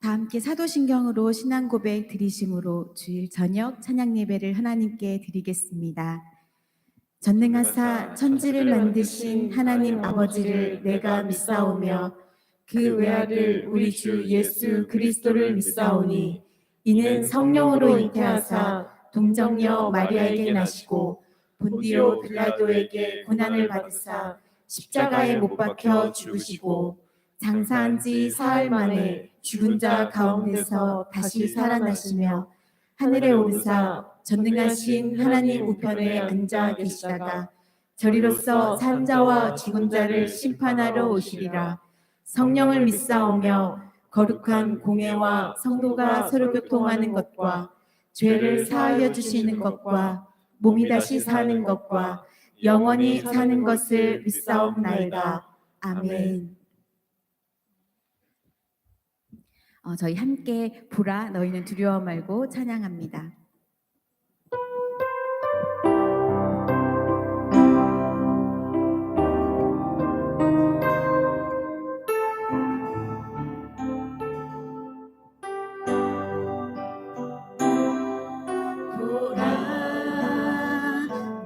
다 함께 사도신경으로 신앙 고백 드리심으로 주일 저녁 찬양 예배를 하나님께 드리겠습니다. 전능하사 천지를 만드신 하나님 아버지를 내가 믿사오며 그 외아들 우리 주 예수 그리스도를 믿사오니 이는 성령으로 잉태하사 동정녀 마리아에게 나시고 본디오 빌라도에게 고난을 받으사 십자가에 못 박혀 죽으시고 장사한 지 사흘 만에 죽은 자 가운데서 다시 살아나시며 하늘에 오르사 전능하신 하나님 우편에 앉아 계시다가 저리로서 산 자와 죽은 자를 심판하러 오시리라. 성령을 믿사오며 거룩한 공회와 성도가 서로 교통하는 것과 죄를 사하여 주시는 것과 몸이 다시 사는 것과 영원히 사는 것을 믿사옵나이다. 아멘. 저희 함께 보라 너희는 두려워 말고 찬양합니다. 보라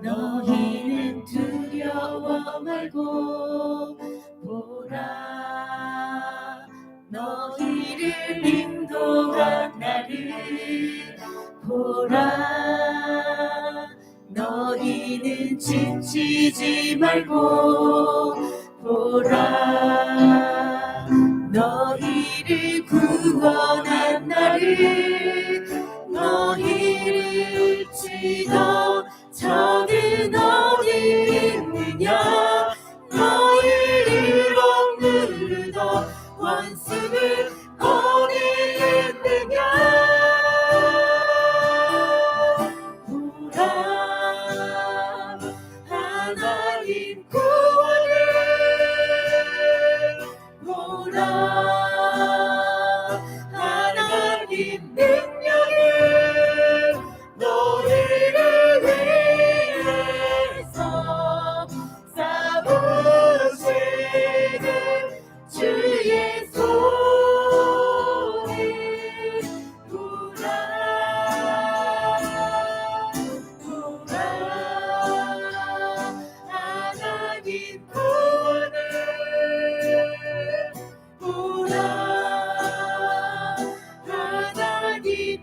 너희는 두려워 말고 보라 너희를 인도한 나를 보라 너희는 지치지 말고 보라 너희를 구원한 나를 너희를 치던 저는 어디 있느냐 너희를 억누르던 원수는 어디 있느냐 보라 하나님 구원을 보라 하나님 능력을 너희를 위해서 싸우시는 주의 손을 보라 보라 하나님 구원을 보라 하나님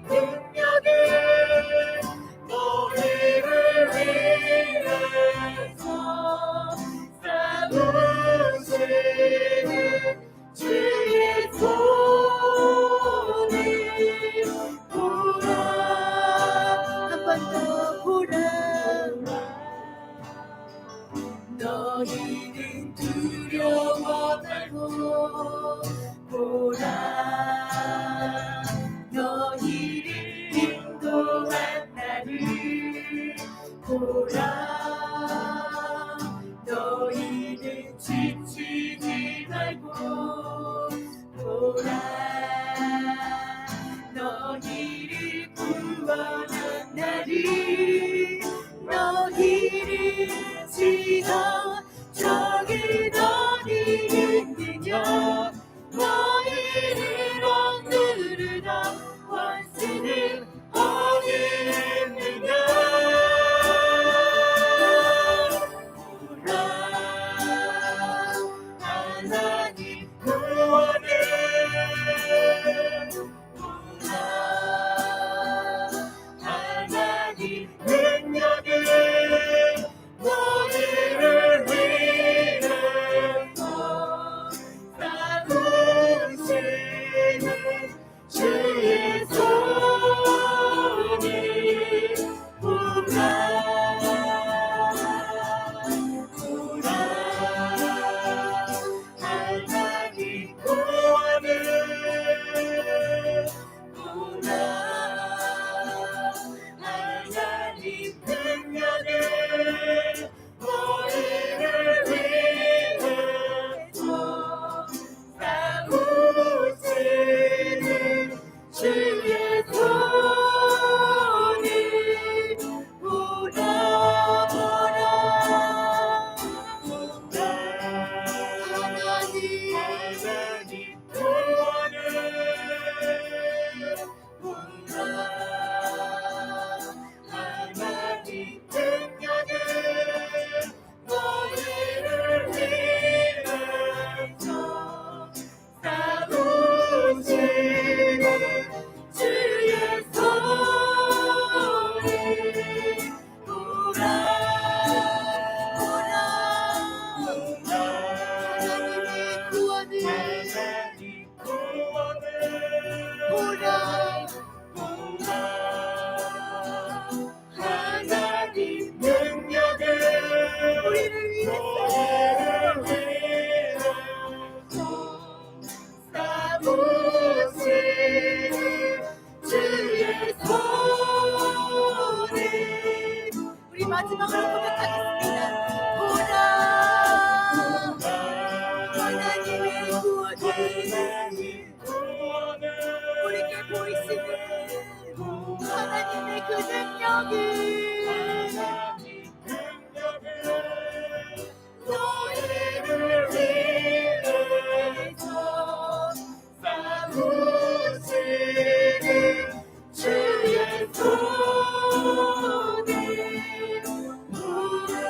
사무치는 주의 손에. 우리 마지막으로 고백하겠습니다. 보라 하나님의 구원을 우리에게 보이시는 하나님의 그 능력을 너희를 위해서 사무치는 주의 손에 보라.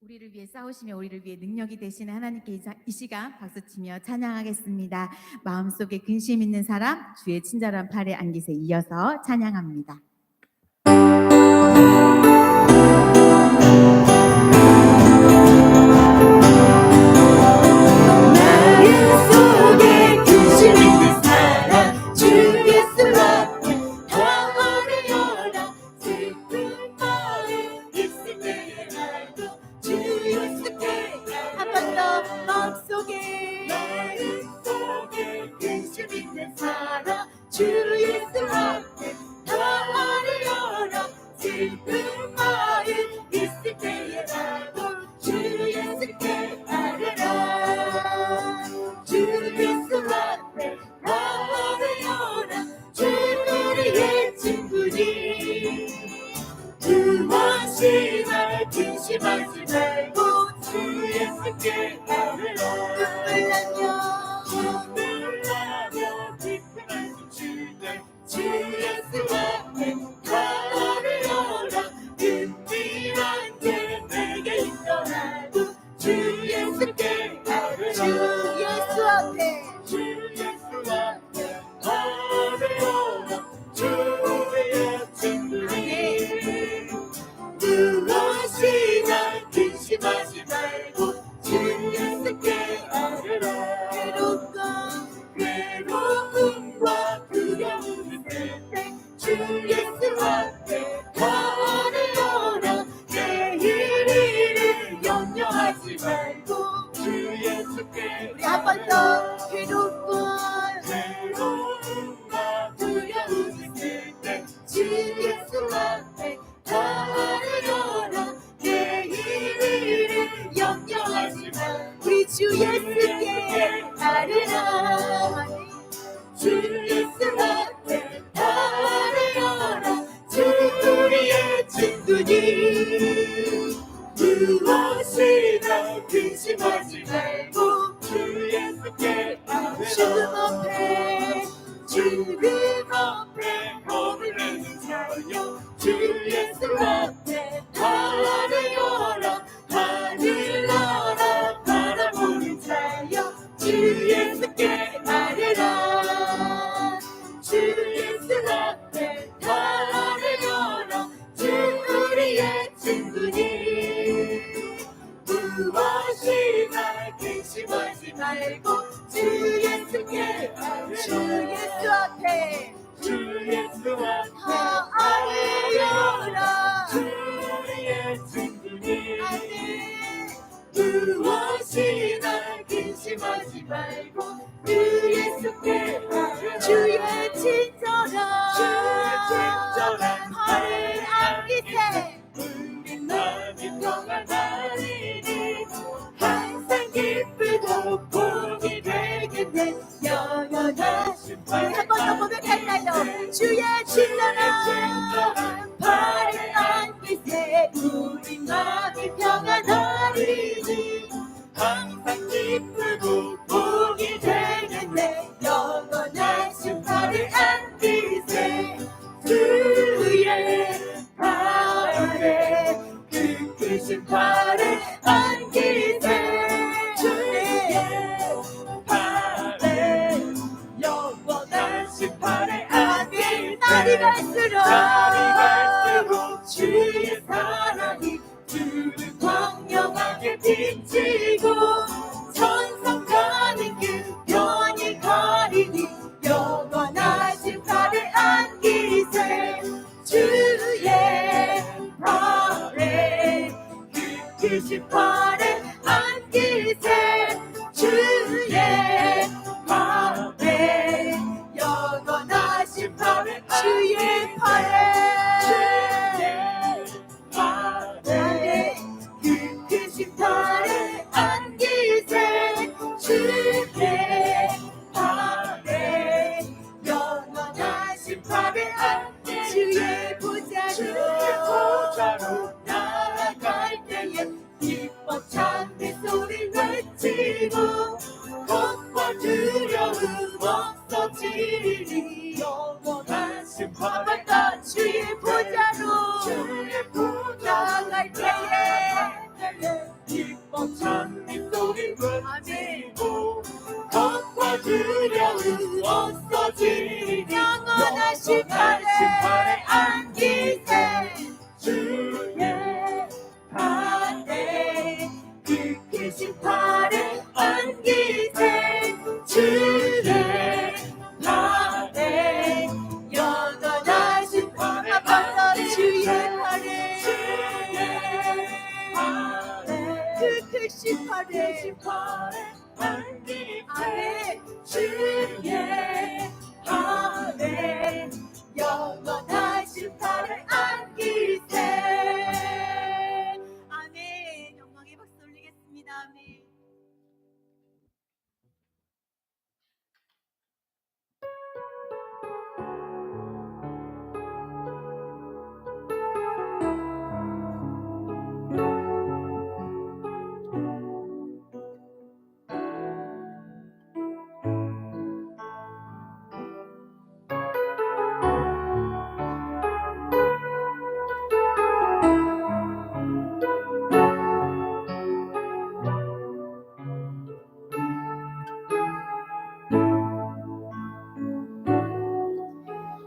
우리를 위해 싸우시며 우리를 위해 능력이 되시는 하나님께 이 시간 박수치며 찬양하겠습니다. 마음속에 근심 있는 사람 주의 친절한 팔에 안기세 이어서 찬양합니다. 마음속에 근심 있는 사람 주 예수 앞에 다 어려라. 슬픈 마음 있을 때에 말고 주 예수께 한 번 더 마음속에 근심 있는 사람 주 예수 앞에 다 어려라. 슬픈 마음 있을 때에 말고 주 예수께 아뢰라. 주 예수 앞에 다 어려라. 주 우리의 친구니 무엇이나 근심하지 말고 주 예수께 아뢰라. 눈물 나며 깊은 한숨 쉴때 주 예수 앞에 다 어려라. 은밀한 죄 내게 있더라도 주 예수께 아뢰라. 주 예수 앞에 주 예수 앞에 어려라. 주 우리의 친구니 무엇이나 근심하지 말고 주 예수께 아뢰라. 괴로움과 두려움이 있을 때 주 예수 앞에 다 어려라. 내일 일을 염려하지 말고 주 예수께 우리 한 번 더 괴롭고 괴로움과 두려움이 있을 때 주 예수 앞에 다 어려라. 내일 일을 염려하지 말고 우리 주 예수께 아뢰라. 주 예수 앞에 다 어려라. 주 우리의 친구니 무엇이나 근심하지 말고 주 예수께 죽음 아뢰라. 앞에 죽음 앞에 겁을 내는 자여 주 예수 앞에 다 어려라. 하늘 나라 바라보는 자여 주 예수께 아뢰라. 주 예수 앞에 다 어려라. 주 우리의 친구니 무엇이나 근심하지 말고 주 예수께 주 아뢰라. 예수 앞에 주 예수 앞에 다 아뢰라. 주 우리의 친구니 아멘. 무엇이나 근심하지 말고 주 예수께 아뢰라. 주의 친절한 팔을 팔을 안기세 우리 마음이 평안하리니 항상 기쁘고 복이 되겠네. 영원하신 우리 한 번 더 고백할까요? 주의 친절한 팔을 안기세 우리 마음이 평안하리니 항상 기쁘고 복이 되겠네. 영원하신 팔을 안기세 주의 팔에 그 크신 팔을 안기세 주의 팔에 영원하신 팔에 안기세. 날이 갈수록 주의 사랑이 주를 광명하게 비치고 천성 가는 길 영원히 가리니 영원하신 팔을 안기세 주의 팔에 그 크신 팔에 안기세 주의 팔에 영원하신 팔에 안기세 주의 보좌로 나아갈 때에 기뻐 찬미 소리 외치고 겁과 두려움 없어지리니 영원하신 팔에 주의 보좌로 나아갈 때에 기뻐 찬미 소리 외치고 겁과 두려움 없어지리니 영원하신 팔에 안기세 주의 팔에 그 크신 팔에 안기세 주의 팔에 영원하신 팔에 주의 팔에 그 크신 팔에 안기세 주의 팔에 영원하신 팔에 안기세. 아멘. 영광의 박수 올리겠습니다. 아멘.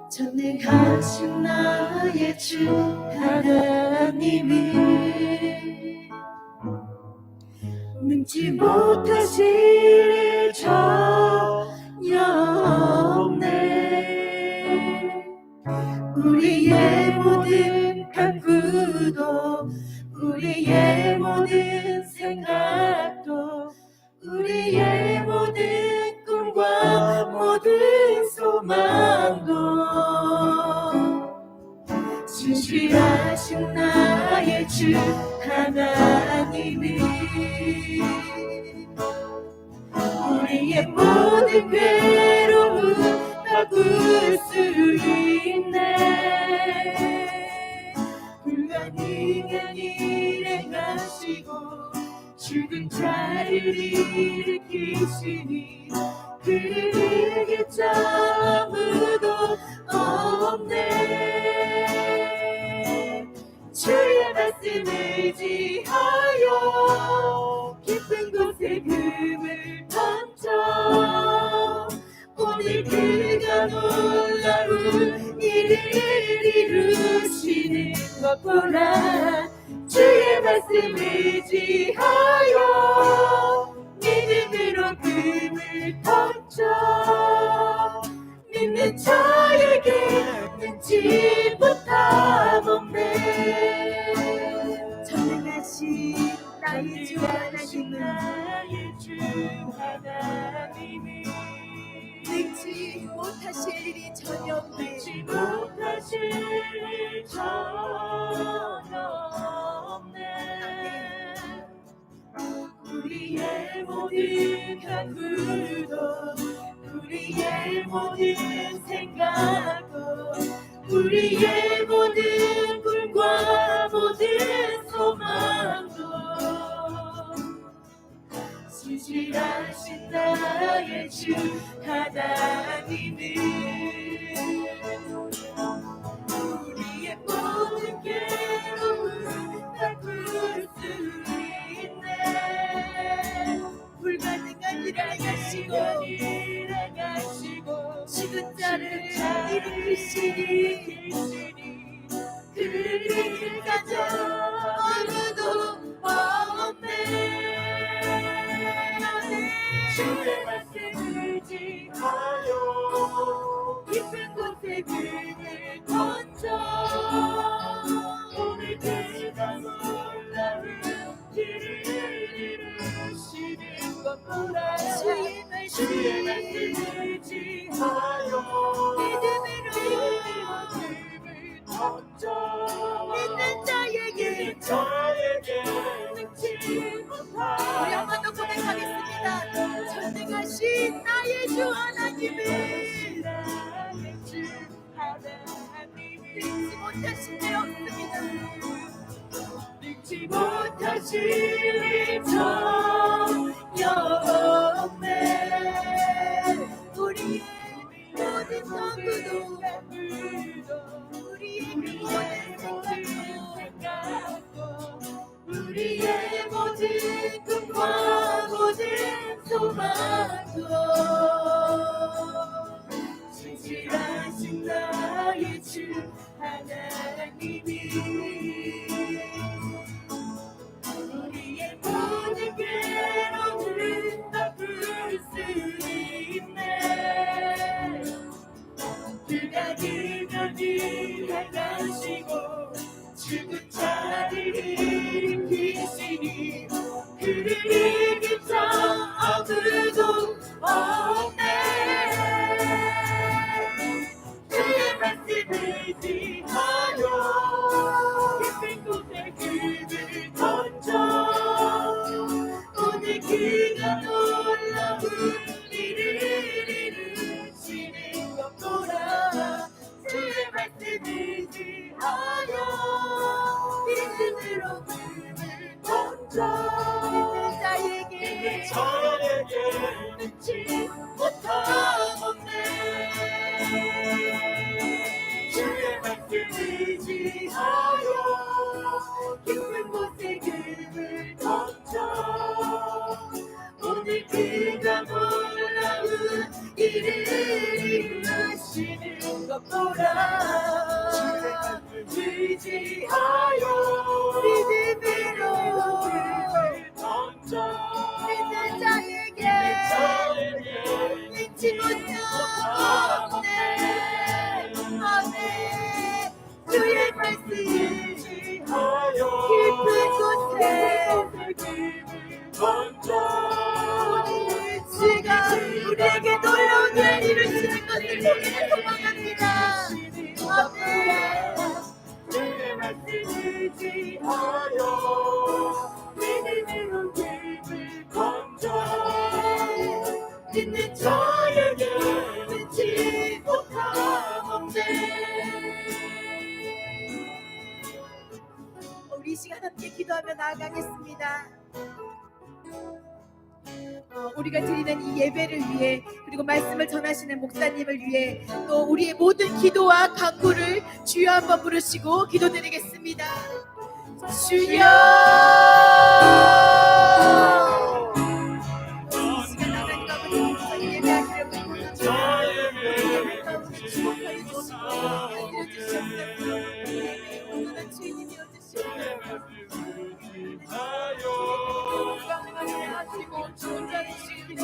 전능하신 나의 주 하나님이 능치 못하실 일 전혀 없네. 우리의 모든 간구도 우리의 모든 생각도 우리의 모든 꿈과 모든 소망도 신실하신 나의 주 하나님이 우리의 모든 괴로움 바꿀 수 있네. 불가능한 일 행하시고 죽은 자를 일으키시니 그를 이길 자 아무도 없네. 주의 말씀 의지하여 깊은 곳에 금을 던져 오늘 그가 놀라운 일을 이루시는 것 보라. 주의 말씀 의지하여 믿음으로 금을 던져 믿는 자에게 능치 못함 없네. 전능하신 나의 주 하나님이 능치 못하실 일이 전혀 없네. 능치 못하실 일이 전혀 없네. 우리의 모든 간구도 우리의 모든 생각도 우리의 모든 꿈과 모든 소망도 신실하신 나의 주 하나님이 우리의 모든 괴로움 바꿀 수 있네. 불가능한 일 하시고 죽은 자를 일으키시니 그를 이길 자 아무도 없네. 주의 말씀 의지하여 깊은 곳에 금을 던져 오늘 그가 놀라운 길을 이루시는 것 보라. 주의 말씀 의지하여 믿음으로 던져 믿는 자에게 능치 못할 우리 한 번 더 고백하겠습니다. 전능하신 나의 주 하나님이 믿지 못하신 데 없습니다. 믿지 못하실 일 전혀 없네. 우리의 모든 성구도 우리의 모든 생각도 우리의 모든 꿈과 모든 소망도 진실하신 나의 주 하나님이 우리의 모든 괴로움을 덮을 수 있네. 그가 그녀를 향하시고 죽은 자를 일으키시니 그를 이길 자 아무도 없네. 주의 말씀을 지하여 깊은 곳에 그를 던져 오늘 그가 놀라운 일을 이루시는 것 보라. 주의 말씀을 지하여 믿음으로 그를 던져 믿는 자에게 능치 못함 없네. 주의 말씀을 지하여 깊은 곳에 그를 던져 오늘 그가 놀라운 일을 이루시는 것 보라. 의지하여 믿음으로 그를 던져 믿는 자에게 믿지 못함 없네. 아멘. 주의 말씀을 지하여 깊은 곳에 그를 던져 오늘 주가 우리에게 놀라운 일을 이루시는 것을 보기를 소망합니다. 아멘. 주의 말씀을 지하여 믿음으로 그를 던져 믿는 자에게 믿지 못함 없네. 우리 이 시간 함께 기도하며 나아가겠습니다. 우리가 드리는 이 예배를 위해 그리고 말씀을 전하시는 목사님을 위해 또 우리의 모든 기도와 간구를 주여 한번 부르시고 기도드리겠습니다. 주여 이 시간 하나님 아버지 목사님 예배하시려고 원합니다. 우리 주목하여 주시고 알려 주시옵소서. 예배의 온전한 주인이 되어주시옵소서. 하시고 좋은 자를 주시기 위해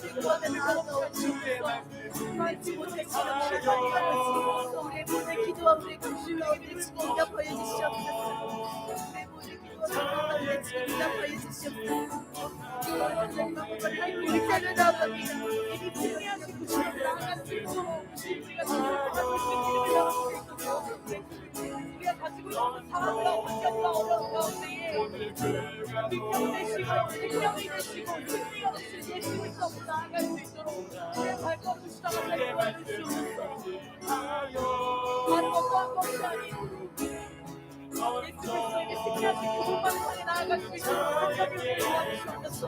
충만한 능력을 더 주시옵소서. 우리의 모든 기도와 우리의 감실로 우리를 지금 응답하여 주시옵소서. 우리의 모든 기도와 우리를 지금 응답하여 주시옵소서. 우리 자녀 나옵니다. 이미 승리하시고 나아가시고 우리가 가지고 있는 사랑과 환경과 어려운 가운데에 능력이 되시고 승리가 되신 예수님께서 나아갈 수 있도록 우리의 발걸음을 시작하게 도와주시옵소서. 다른 어떠한 것이 아닌 예수 그리스도에게 승리하신 그분만 향해 나아갈 수 있도록 능력을 도와주시옵소서.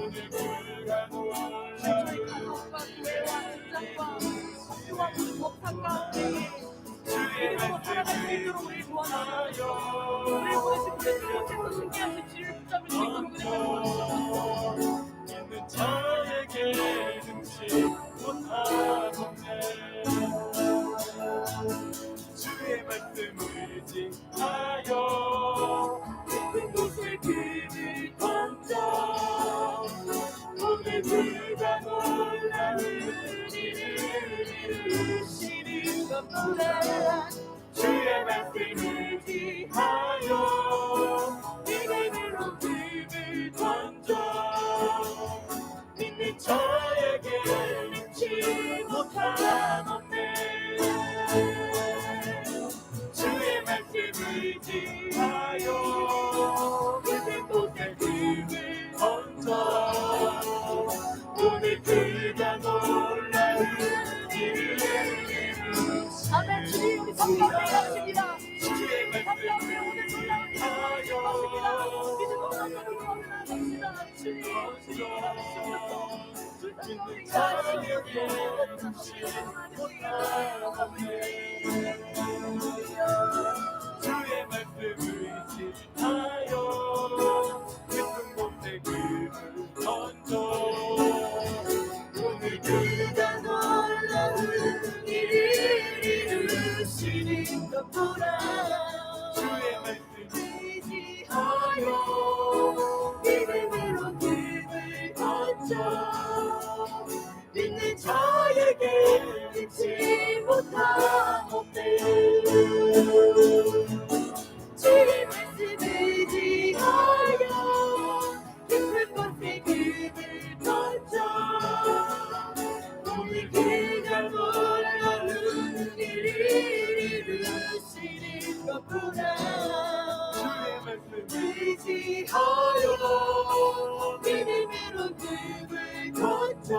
오늘 그가 나갈 수 있도록 우리 도와주시옵소서. 우리 보내신 분들 옆에서 승리하신 지를 붙잡을 수 있도록 우리 도와주시옵소서. 있는 자에게 능치 못하겠네. 주의 말씀을 의지하여 깊은 곳에 길을 던져 오늘 그가 놀라운 일을 이루시는 것보다 주의 말씀을 의지하여 믿음으로 길을 던져 믿는 자에게 믿지 못하겠네. 주의 말씀을 의지하여 깊은 곳에 길을 던져 오늘 그가 놀라운 일을 이루시는 아멘. 주님 우리 성령을 하십니다. 주의 성령을 오늘 놀라운 일을 하십니다. 믿음으로 나갑시다. 주님 하시옵소서. 믿는 자에게 능치 못하겠네. 주의 말씀을 의지하여 깊은 곳에 길을 던져 오늘 그가 놀라운 일을 이루시는 것보다 주의 말씀을 의지하여 믿음으로 길을 던져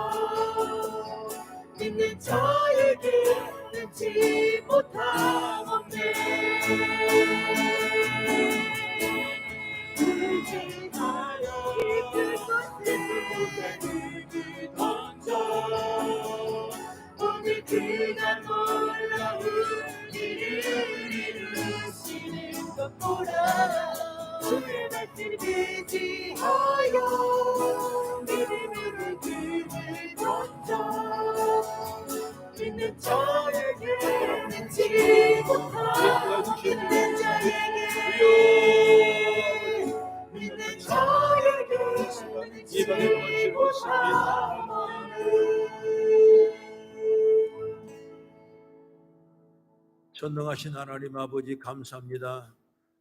믿는 자에게 믿지 못하겠네. 주의 말씀을 의지하여 깊은 곳에 길을 던져 오늘 그가 놀라운 일을 이루시는 것보다 주의 말씀을 의지하여 믿음으로 길을 던져 믿는 자에게 능치 못하겠네. 의지하여 깊은 곳에 길을 던져 오늘 그가 놀라운 일을 이루시는 것보다 주의 말씀을 의지하여 믿음으로 길을 던져 믿는 자에게 믿지 못하겠는 자에게 믿는 자에게 믿지 못하겠네. 전능하신 하나님 아버지 감사합니다.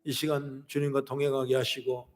이 시간 주님과 동행하게 하시고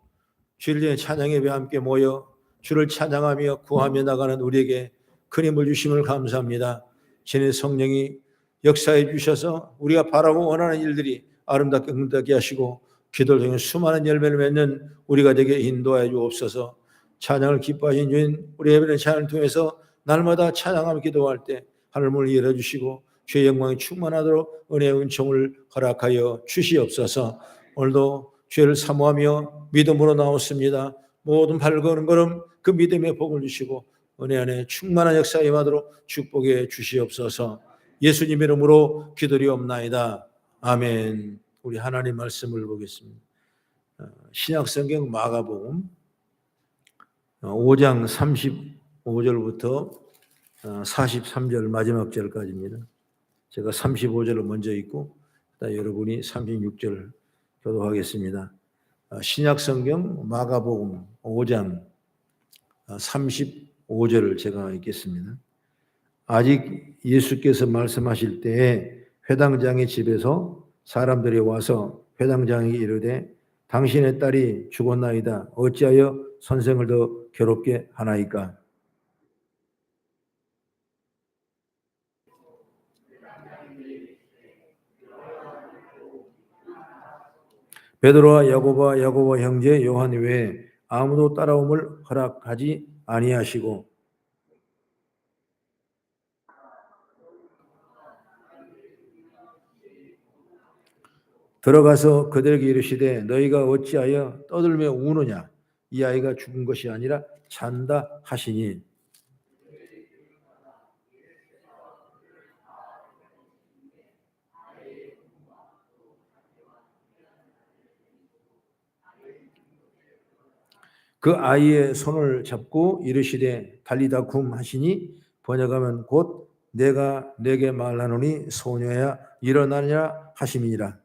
주일 전에 찬양 예배에 함께 모여 주를 찬양하며 구하며 나가는 우리에게 큰 힘을 주심을 감사합니다. 주님의 성령이 역사해 주셔서 우리가 바라고 원하는 일들이 아름답게 응답게 하시고 기도를 통해 수많은 열매를 맺는 우리가 되게 인도하여 주옵소서. 찬양을 기뻐하신 주인 우리 예배는 찬양을 통해서 날마다 찬양하며 기도할 때 하늘문을 열어주시고 주의 영광이 충만하도록 은혜의 은총을 허락하여 주시옵소서. 오늘도 죄를 사모하며 믿음으로 나왔습니다. 모든 발걸음 걸음 그 믿음의 복을 주시고 은혜 안에 충만한 역사에 임하도록 축복해 주시옵소서. 예수님 이름으로 기도리옵나이다. 아멘. 우리 하나님 말씀을 보겠습니다. 신약성경 마가복음 5장 35절부터 43절 마지막 절까지입니다. 제가 35절을 먼저 읽고 여러분이 36절 교도하겠습니다. 신약성경 마가복음 5장 35절을 제가 읽겠습니다. 아직 예수께서 말씀하실 때에 회당장의 집에서 사람들이 와서 회당장에게 이르되 당신의 딸이 죽었나이다. 어찌하여 선생을 더 괴롭게 하나이까? 베드로와 야고보 형제 요한 외에 아무도 따라옴을 허락하지 아니하시고 들어가서 그들에게 이르시되 너희가 어찌하여 떠들며 우느냐? 이 아이가 죽은 것이 아니라 잔다 하시니 그 아이의 손을 잡고 이르시되 달리다 굼 하시니 번역하면 곧 내가 내게 말하노니 소녀야 일어나느라 하심이니라.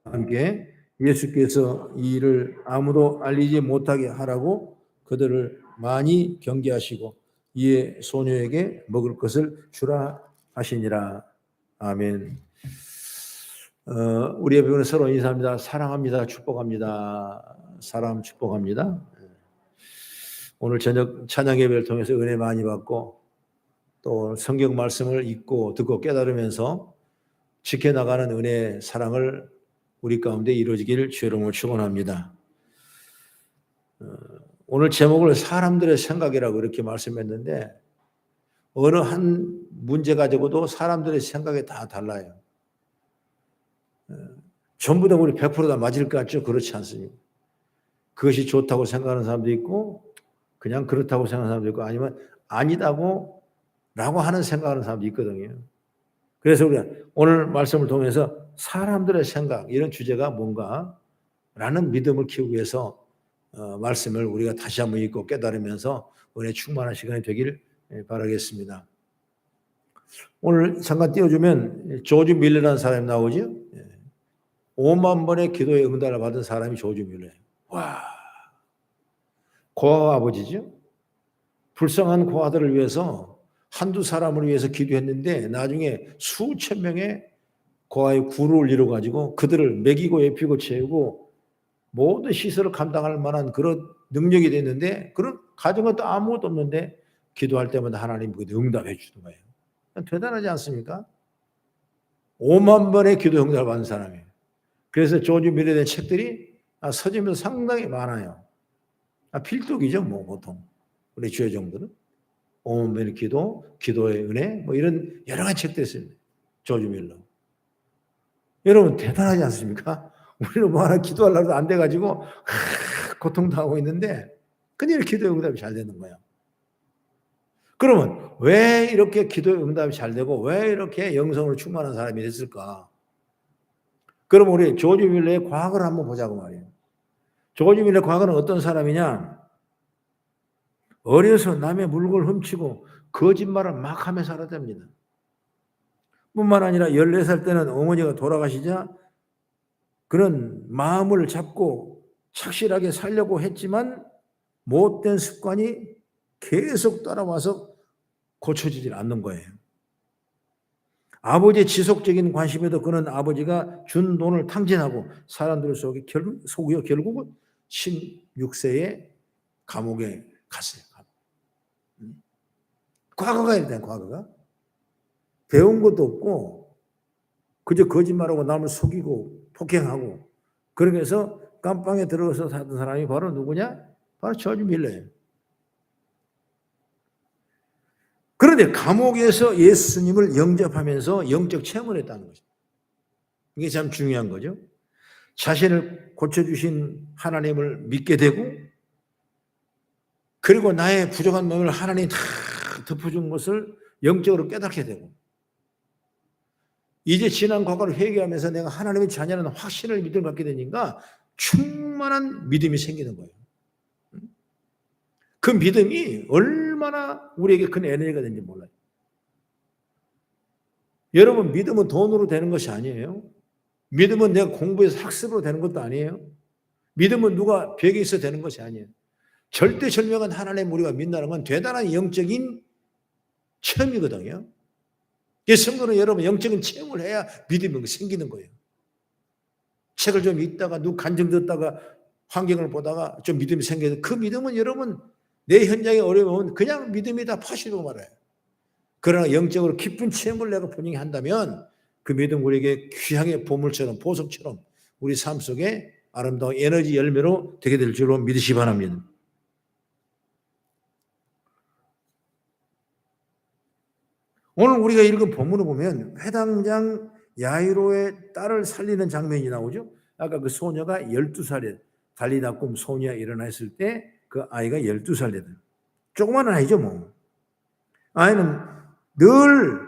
함께 예수께서 이 일을 아무도 알리지 못하게 하라고 그들을 많이 경계하시고 이에 소녀에게 먹을 것을 주라 하시니라. 아멘. 우리 배우는 서로 인사합니다. 사랑합니다. 축복합니다. 사랑 축복합니다. 오늘 저녁 찬양 예배를 통해서 은혜 많이 받고 또 성경 말씀을 읽고 듣고 깨달으면서 지켜나가는 은혜 사랑을 우리 가운데 이루어지기를 주의 이름으로 축원합니다. 오늘 제목을 사람들의 생각이라고 이렇게 말씀했는데 어느 한 문제 가지고도 사람들의 생각이 다 달라요. 전부 다 우리 100% 다 맞을 것 같죠? 그렇지 않습니다. 그것이 좋다고 생각하는 사람도 있고 그냥 그렇다고 생각하는 사람도 있고 아니면 아니다고 라고 하는 생각하는 사람도 있거든요. 그래서 우리가 오늘 말씀을 통해서 사람들의 생각 이런 주제가 뭔가 라는 믿음을 키우기 위해서 말씀을 우리가 다시 한번 읽고 깨달으면서 은혜 충만한 시간이 되길 바라겠습니다. 오늘 잠깐 띄워주면 조지 밀러라는 사람이 나오죠. 5만 번의 기도의 응답을 받은 사람이 조지 밀러예요. 와, 고아 아버지죠. 불쌍한 고아들을 위해서 한두 사람을 위해서 기도했는데 나중에 수천 명의 고아의 구루를 이루어가지고 그들을 먹이고 입히고 채우고 모든 시설을 감당할 만한 그런 능력이 됐는데 그런 가정은 또 아무것도 없는데 기도할 때마다 하나님 응답해 주는 거예요. 대단하지 않습니까? 5만 번의 기도 응답을 받은 사람이에요. 그래서 조지 밀러에 대한 책들이 서점에서 상당히 많아요. 필독이죠, 뭐 보통 우리 주의 정도는 5만 번의 기도, 기도의 은혜, 뭐 이런 여러 가지 책들이 있습니다. 조지 밀러. 여러분 대단하지 않습니까? 우리는 뭐 하나 기도하려고 안 돼가지고 고통당하고 있는데 그냥 기도의 응답이 잘 되는 거예요. 그러면 왜 이렇게 기도의 응답이 잘 되고 왜 이렇게 영성으로 충만한 사람이 됐을까? 그럼 우리 조지 밀러의 과거를 한번 보자고 말이에요. 조지 밀러의 과거는 어떤 사람이냐? 어려서 남의 물건을 훔치고 거짓말을 막 하며 살았답니다. 뿐만 아니라 14살 때는 어머니가 돌아가시자 그런 마음을 잡고 착실하게 살려고 했지만 못된 습관이 계속 따라와서 고쳐지질 않는 거예요. 아버지의 지속적인 관심에도 그는 아버지가 준 돈을 탕진하고 사람들 속에 속여 결국은 16세에 감옥에 갔어요. 과거가 일단 과거가 배운 것도 없고 그저 거짓말하고 남을 속이고 폭행하고 그렇게 해서 깜빵에 들어가서 살던 사람이 바로 누구냐? 바로 조지 밀러예요. 그런데 감옥에서 예수님을 영접하면서 영적 체험을 했다는 거죠. 이게 참 중요한 거죠. 자신을 고쳐주신 하나님을 믿게 되고 그리고 나의 부족한 몸을 하나님이 다 덮어준 것을 영적으로 깨닫게 되고 이제 지난 과거를 회개하면서 내가 하나님의 자녀라는 확신을 믿음을 갖게 되니까 충만한 믿음이 생기는 거예요. 그 믿음이 얼마나 우리에게 큰 에너지가 되는지 몰라요. 여러분 믿음은 돈으로 되는 것이 아니에요. 믿음은 내가 공부해서 학습으로 되는 것도 아니에요. 믿음은 누가 벽에 있어 되는 것이 아니에요. 절대절명한 하나님 우리가 믿는다는 건 대단한 영적인 체험이거든요. 성도는 여러분 영적인 체험을 해야 믿음이 생기는 거예요. 책을 좀 읽다가 누구 간증 듣다가 환경을 보다가 좀 믿음이 생겨서 그 믿음은 여러분 내 현장에 어려우면 그냥 믿음이 다 파시고 말아요. 그러나 영적으로 깊은 체험을 내가 분명히 한다면 그 믿음 우리에게 귀하게 보물처럼 보석처럼 우리 삶 속에 아름다운 에너지 열매로 되게 될 줄로 믿으시 바랍니다. 오늘 우리가 읽은 본문을 보면 회당장 야이로의 딸을 살리는 장면이 나오죠. 아까 그 소녀가 12살에 달리다 굼 소녀가 일어나 있을 때 그 아이가 12살이거든. 조그만 아이죠 뭐. 아이는 늘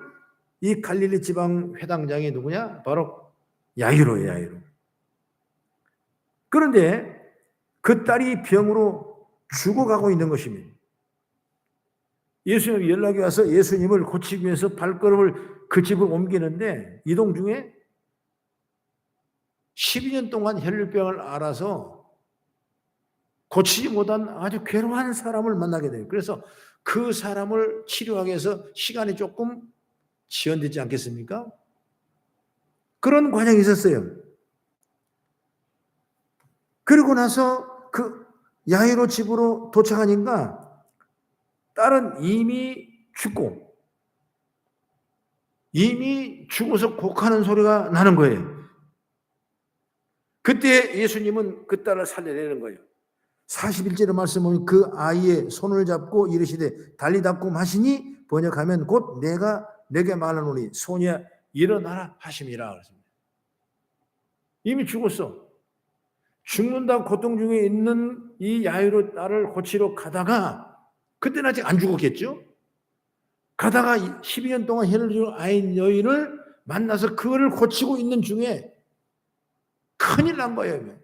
이 갈릴리 지방 회당장이 누구냐? 바로 야이로예요, 야이로. 그런데 그 딸이 병으로 죽어가고 있는 것입니다. 예수님이 연락이 와서 예수님을 고치기 위해서 발걸음을 그 집을 옮기는데 이동 중에 12년 동안 혈류병을 앓아서 고치지 못한 아주 괴로운 사람을 만나게 돼요. 그래서 그 사람을 치료하기 위해서 시간이 조금 지연되지 않겠습니까? 그런 과정이 있었어요. 그리고 나서 그 야이로 집으로 도착하니까 딸은 이미 죽고 이미 죽어서 곡하는 소리가 나는 거예요. 그때 예수님은 그 딸을 살려내는 거예요. 41절의 말씀 보면 그 아이의 손을 잡고 이르시되 달리다꿈 하시니 번역하면 곧 내가 내게 말하노니 소녀야 일어나라 하심이라 그랬습니다. 이미 죽었어. 죽는다고 고통 중에 있는 이 야이로 딸을 고치러 가다가 그때는 아직 안 죽었겠죠? 가다가 12년 동안 혈류증 아인 여인을 만나서 그거를 고치고 있는 중에 큰일 난 거예요.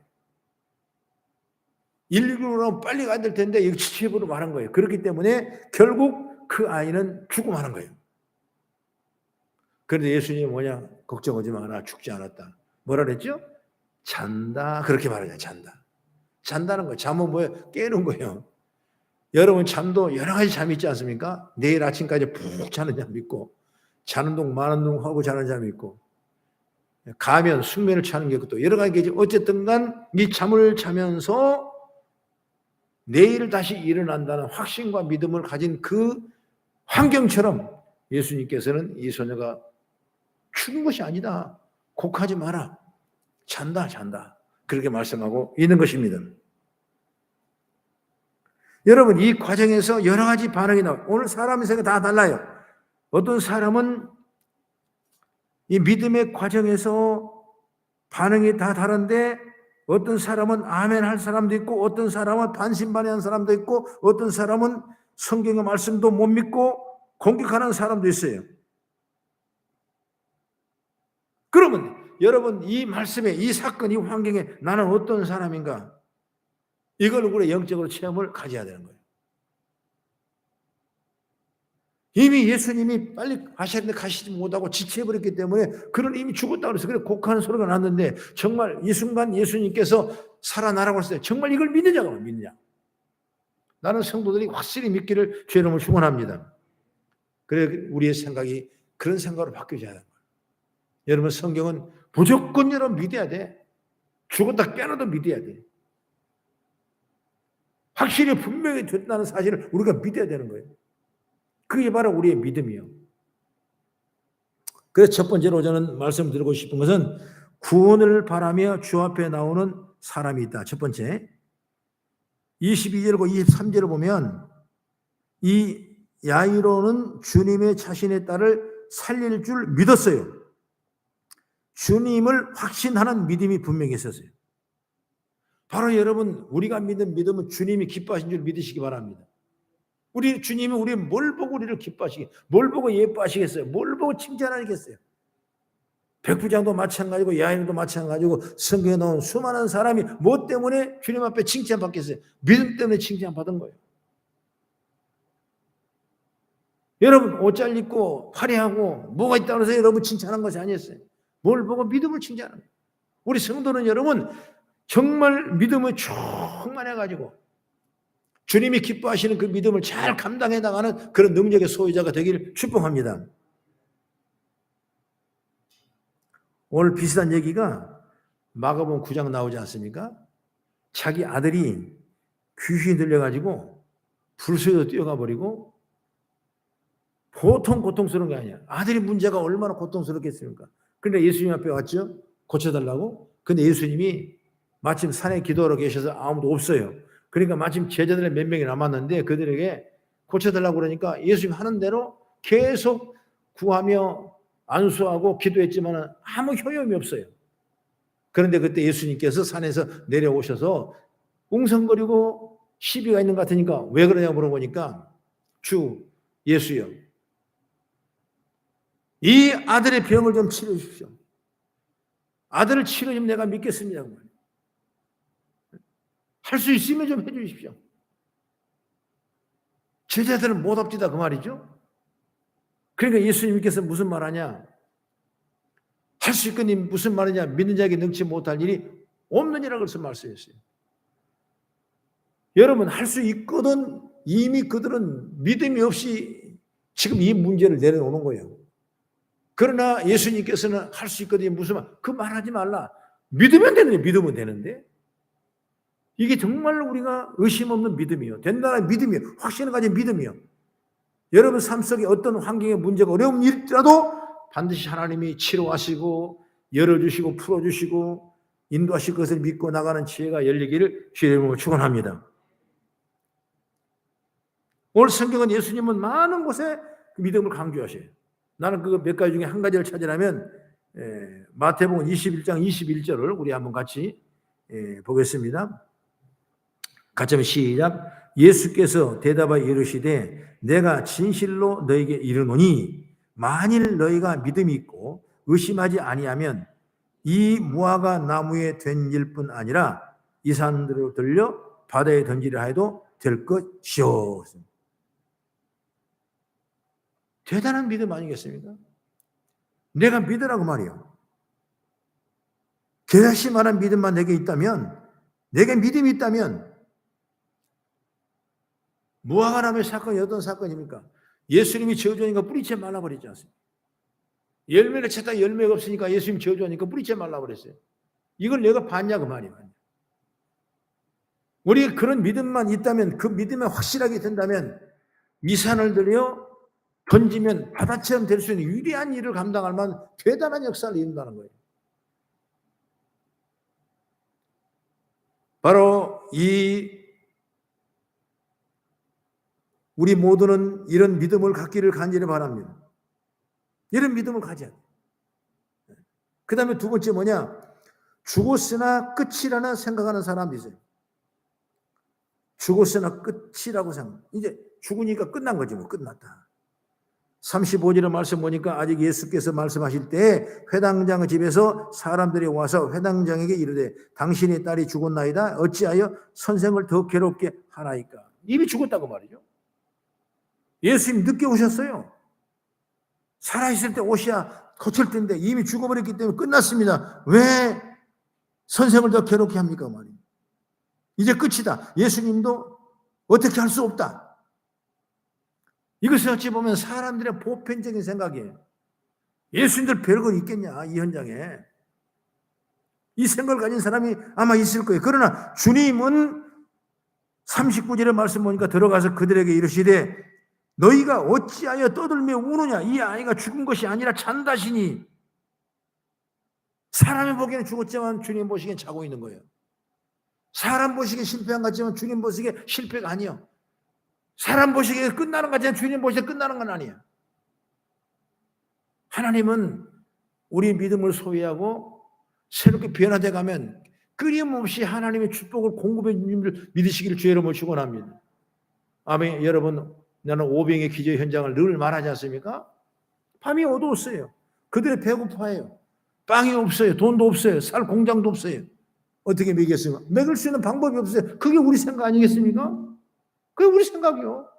119로 빨리 가야 될 텐데 여기 지체부로 말한 거예요. 그렇기 때문에 결국 그 아이는 죽고 마는 거예요. 그런데 예수님이 뭐냐? 걱정하지 마라. 죽지 않았다. 뭐라 그랬죠? 잔다. 그렇게 말하잖아요. 잔다. 잔다는 거예요. 잠은 뭐예요? 깨는 거예요. 여러분 잠도 여러 가지 잠이 있지 않습니까? 내일 아침까지 푹 자는 잠이 있고 자는 동 마는 동 하고 자는 잠이 있고 가면 숙면을 취하는 게 또 여러 가지 어쨌든 간 이 잠을 자면서 내일 다시 일어난다는 확신과 믿음을 가진 그 환경처럼 예수님께서는 이 소녀가 죽은 것이 아니다. 곡하지 마라. 잔다. 그렇게 말씀하고 있는 것입니다. 여러분 이 과정에서 여러 가지 반응이 나와요. 오늘 사람의 생각이 다 달라요. 어떤 사람은 이 믿음의 과정에서 반응이 다 다른데 어떤 사람은 아멘 할 사람도 있고 어떤 사람은 반신반의한 사람도 있고 어떤 사람은 성경의 말씀도 못 믿고 공격하는 사람도 있어요. 그러면 여러분 이 말씀에 이 사건 이 환경에 나는 어떤 사람인가? 이걸 우리 영적으로 체험을 가져야 되는 거예요. 이미 예수님이 빨리 가셔야 되는데 가시지 못하고 지체해버렸기 때문에 그는 이미 죽었다고 그래서 그래 곡하는 소리가 났는데 정말 이 순간 예수님께서 살아나라고 했어요. 정말 이걸 믿느냐가 믿느냐. 나는 성도들이 확실히 믿기를 주의 이름으로 축원합니다. 그래 우리의 생각이 그런 생각으로 바뀌어져야 하는 거예요. 여러분 성경은 무조건 여러분 믿어야 돼. 죽었다 깨어나도 믿어야 돼. 확실히 분명히 됐다는 사실을 우리가 믿어야 되는 거예요. 그게 바로 우리의 믿음이에요. 그래서 첫 번째로 저는 말씀드리고 싶은 것은 구원을 바라며 주 앞에 나오는 사람이 있다. 첫 번째 22절과 23절을 보면 이 야이로는 주님의 자신의 딸을 살릴 줄 믿었어요. 주님을 확신하는 믿음이 분명히 있었어요. 바로 여러분 우리가 믿는 믿음은 주님이 기뻐하신 줄 믿으시기 바랍니다. 우리 주님이 우리 뭘 보고 우리를 기뻐하시겠어요? 뭘 보고 예뻐하시겠어요? 뭘 보고 칭찬하시겠어요? 백부장도 마찬가지고 야인도 마찬가지고 성경에 나온 수많은 사람이 뭐 때문에 주님 앞에 칭찬받겠어요? 믿음 때문에 칭찬받은 거예요. 여러분 옷 잘 입고 화려하고 뭐가 있다고 해서 여러분 칭찬한 것이 아니었어요. 뭘 보고 믿음을 칭찬하는 거예요. 우리 성도는 여러분 정말 믿음을 충만해가지고 주님이 기뻐하시는 그 믿음을 잘 감당해 나가는 그런 능력의 소유자가 되기를 축복합니다. 오늘 비슷한 얘기가 마가복음 9장 나오지 않습니까? 자기 아들이 귀신이 들려가지고 불소리로 뛰어가 버리고 보통 고통스러운 게 아니야. 아들이 문제가 얼마나 고통스럽겠습니까? 그런데 예수님 앞에 왔죠? 고쳐달라고. 근데 예수님이 마침 산에 기도하러 계셔서 아무도 없어요. 그러니까 마침 제자들 몇 명이 남았는데 그들에게 고쳐달라고 그러니까 예수님 하는 대로 계속 구하며 안수하고 기도했지만 아무 효용이 없어요. 그런데 그때 예수님께서 산에서 내려오셔서 웅성거리고 시비가 있는 것 같으니까 왜 그러냐고 물어보니까 주 예수여, 이 아들의 병을 좀 치료해 주십시오. 아들을 치료 좀 내가 믿겠습니다. 할 수 있으면 좀 해주십시오. 제자들은 못합디다 그 말이죠. 그러니까 예수님께서 무슨 말하냐? 할 수 있거니 무슨 말이냐? 믿는 자에게 능치 못할 일이 없느니라 그래서 말씀했어요. 여러분 할 수 있거든 이미 그들은 믿음이 없이 지금 이 문제를 내려놓는 거예요. 그러나 예수님께서는 할 수 있거든요. 무슨 말? 그 말하지 말라. 믿으면 되는데 믿으면 되는데 이게 정말로 우리가 의심 없는 믿음이요. 된다는 믿음이요. 확신을 가진 믿음이요. 여러분 삶 속에 어떤 환경의 문제가 어려운 일이라도 반드시 하나님이 치료하시고 열어주시고 풀어주시고 인도하실 것을 믿고 나가는 지혜가 열리기를 주의 이름으로 축원합니다. 오늘 성경은 예수님은 많은 곳에 믿음을 강조하셔요. 나는 그 몇 가지 중에 한 가지를 찾으라면 마태복음 21장 21절을 우리 한번 같이 보겠습니다. 같이 한번 시작. 예수께서 대답하여 이르시되 내가 진실로 너에게 이르노니 만일 너희가 믿음이 있고 의심하지 아니하면 이 무화과 나무에 된 일뿐 아니라 이 산들로 들려 바다에 던지려 해도 될 것이요. 대단한 믿음 아니겠습니까? 내가 믿으라고 말이요. 계시 말한 믿음만 내게 있다면, 내게 믿음이 있다면, 무화과 나무의 사건이 어떤 사건입니까? 예수님이 저주하니까 뿌리채 말라버리지 않습니까? 열매를 찾다 열매가 없으니까 예수님이 저주하니까 뿌리채 말라버렸어요. 이걸 내가 봤냐 그 말이에요. 우리 그런 믿음만 있다면, 그 믿음이 확실하게 된다면 이 산을 들여 던지면 바다처럼 될 수 있는 위대한 일을 감당할 만한 대단한 역사를 이룬다는 거예요. 바로 우리 모두는 이런 믿음을 갖기를 간절히 바랍니다. 이런 믿음을 가져야 돼요. 그 다음에 두 번째 뭐냐? 죽었으나 끝이라는 생각하는 사람이 있어요. 죽었으나 끝이라고 생각. 이제 죽으니까 끝난 거지 뭐. 끝났다. 35절의 말씀 보니까 아직 예수께서 말씀하실 때 회당장 집에서 사람들이 와서 회당장에게 이르되 당신의 딸이 죽었나이다. 어찌하여 선생을 더 괴롭게 하나이까. 이미 죽었다고 말이죠. 예수님 늦게 오셨어요. 살아있을 때 오셔야 고칠 텐데 이미 죽어버렸기 때문에 끝났습니다. 왜 선생을 더 괴롭게 합니까? 말이에요. 이제 끝이다. 예수님도 어떻게 할 수 없다. 이것을 어찌 보면 사람들의 보편적인 생각이에요. 예수님들 별거 있겠냐 이 현장에. 이 생각을 가진 사람이 아마 있을 거예요. 그러나 주님은 39절의 말씀 보니까 들어가서 그들에게 이르시되 너희가 어찌하여 떠들며 우느냐. 이 아이가 죽은 것이 아니라 잔다시니. 사람이 보기에는 죽었지만 주님 보시기엔 자고 있는 거예요. 사람 보시기에 실패한 것 같지만 주님 보시기에 실패가 아니에요. 사람 보시기에 끝나는 것 같지만 주님 보시기에 끝나는 건 아니에요. 하나님은 우리 믿음을 소유하고 새롭게 변화되어 가면 끊임없이 하나님의 축복을 공급해 주님을 믿으시기를 주의 이름으로 축원합니다. 아멘. 여러분, 나는 오병의 기적 현장을 늘 말하지 않습니까? 밤이 어두웠어요. 그들이 배고파해요. 빵이 없어요. 돈도 없어요. 살 공장도 없어요. 어떻게 먹이겠습니까? 먹을 수 있는 방법이 없어요. 그게 우리 생각 아니겠습니까? 그게 우리 생각이요.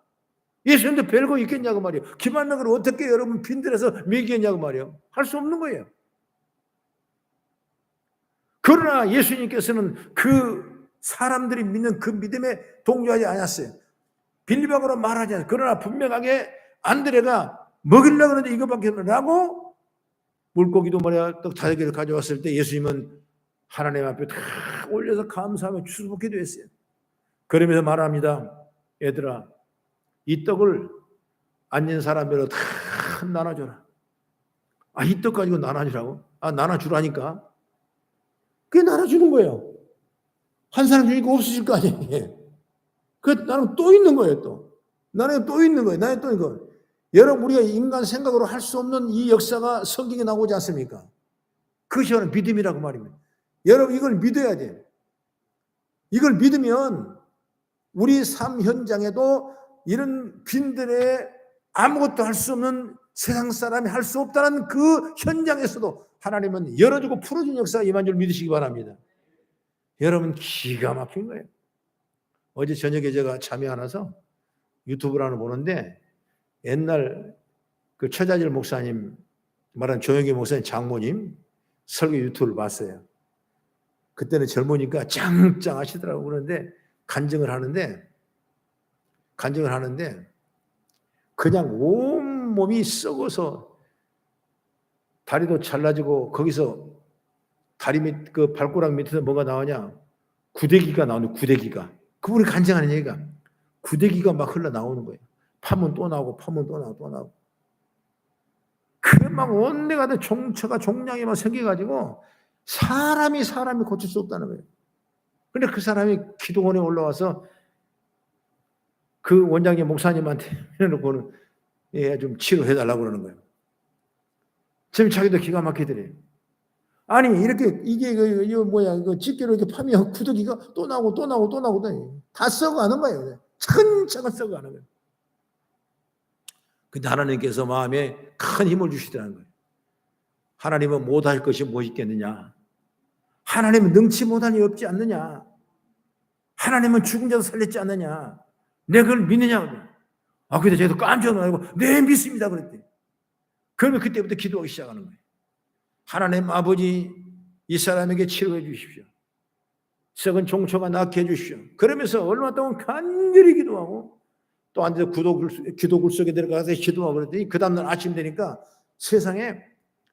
예수님도 별거 있겠냐고 말이에요. 기만력을 어떻게 여러분 빈들에서 먹이겠냐고 말이에요. 할 수 없는 거예요. 그러나 예수님께서는 그 사람들이 믿는 그 믿음에 동조하지 않았어요. 빌립하고는 말하지 않았어요. 그러나 분명하게 안드레가 먹이려고 하는데 이거밖에 없라고 물고기도 말이야 떡 5개를 가져왔을 때 예수님은 하나님 앞에 다 올려서 감사하며 축복기도 했어요. 그러면서 말합니다. 얘들아, 이 떡을 앉은 사람별로 다 나눠줘라. 아, 이 떡 가지고 나눠주라고? 아, 나눠주라니까. 그게 나눠주는 거예요. 한 사람 주니까 없어질 거 아니에요. 그 나는 또 있는 거예요, 또. 나는 또 있는 거예요. 나는 또 있는 거예요. 여러분, 우리가 인간 생각으로 할 수 없는 이 역사가 성경에 나오지 않습니까? 그것이 바로 믿음이라고 말입니다. 여러분, 이걸 믿어야 돼요. 이걸 믿으면 우리 삶 현장에도 이런 빈들에 아무것도 할 수 없는 세상 사람이 할 수 없다는 그 현장에서도 하나님은 열어주고 풀어준 역사가 임한 줄 믿으시기 바랍니다. 여러분, 기가 막힌 거예요. 어제 저녁에 제가 잠이 안 와서 유튜브를 하나 보는데 옛날 그 최자질 목사님 말한 조영기 목사님 장모님 설교 유튜브를 봤어요. 그때는 젊으니까 짱짱 하시더라고요. 그런데 간증을 하는데 그냥 온몸이 썩어서 다리도 잘라지고 거기서 다리 밑 그 발가락 밑에서 뭐가 나오냐? 구데기가 나오는 구데기가. 그분이 간증하는 얘기가 구데기가 막 흘러나오는 거예요. 파면 또 나오고 파면 또 나오고 또 나오고. 그 막 온데가 다 종처가 종양이 막 생겨가지고 사람이 고칠 수 없다는 거예요. 그런데 그 사람이 기도원에 올라와서 그 원장님 목사님한테 해놓고는 좀 치료해달라고 그러는 거예요. 지금 자기도 기가 막히더래요. 아니 이렇게 이게 이거 뭐야 이거 집게로 이렇게 파면 구더기가 또 나오고 다 썩어가는 거예요. 차근차근 썩어가는 거예요. 근데 하나님께서 마음에 큰 힘을 주시더라는 거예요. 하나님은 못할 것이 무엇이 있겠느냐? 하나님은 능치 못할 일이 없지 않느냐? 하나님은 죽은 자도 살렸지 않느냐? 내가 그걸 믿느냐? 근데 저도 깜짝 놀라고 네 믿습니다 그랬대. 그러면 그때부터 기도하기 시작하는 거예요. 하나님 아버지 이 사람에게 치료해 주십시오. 썩은 종초가 낫게 해주십시오. 그러면서 얼마 동안 간절히 기도하고 또 앉아서 기도굴 속에 들어가서 기도하고 그랬더니 그 다음날 아침 되니까 세상에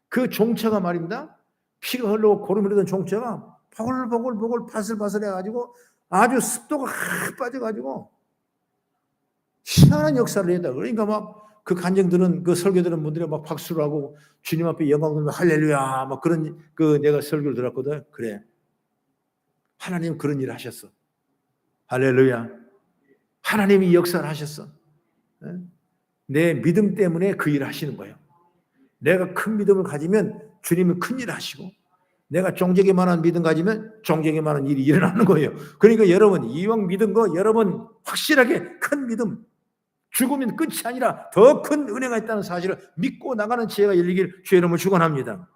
그 종처가 말입니다. 피가 흘러고 고름이 흐르던 종처가 보글보글 바슬바슬해가지고 아주 습도가 확 빠져가지고 희한한 역사를 했다. 그러니까 막 그 간증들은 그 설교 들은 분들이 막 박수를 하고 주님 앞에 영광 돌리며 할렐루야 막 그런 그 내가 설교를 들었거든. 그래. 하나님 그런 일을 하셨어. 할렐루야. 하나님이 역사를 하셨어. 내 믿음 때문에 그 일을 하시는 거예요. 내가 큰 믿음을 가지면 주님은 큰 일을 하시고 내가 종족에만한 믿음 가지면 종족에만한 일이 일어나는 거예요. 그러니까 여러분 이왕 믿은 거 여러분 확실하게 큰 믿음 죽으면 끝이 아니라 더 큰 은혜가 있다는 사실을 믿고 나가는 지혜가 열리길 주의 이름으로 축원합니다.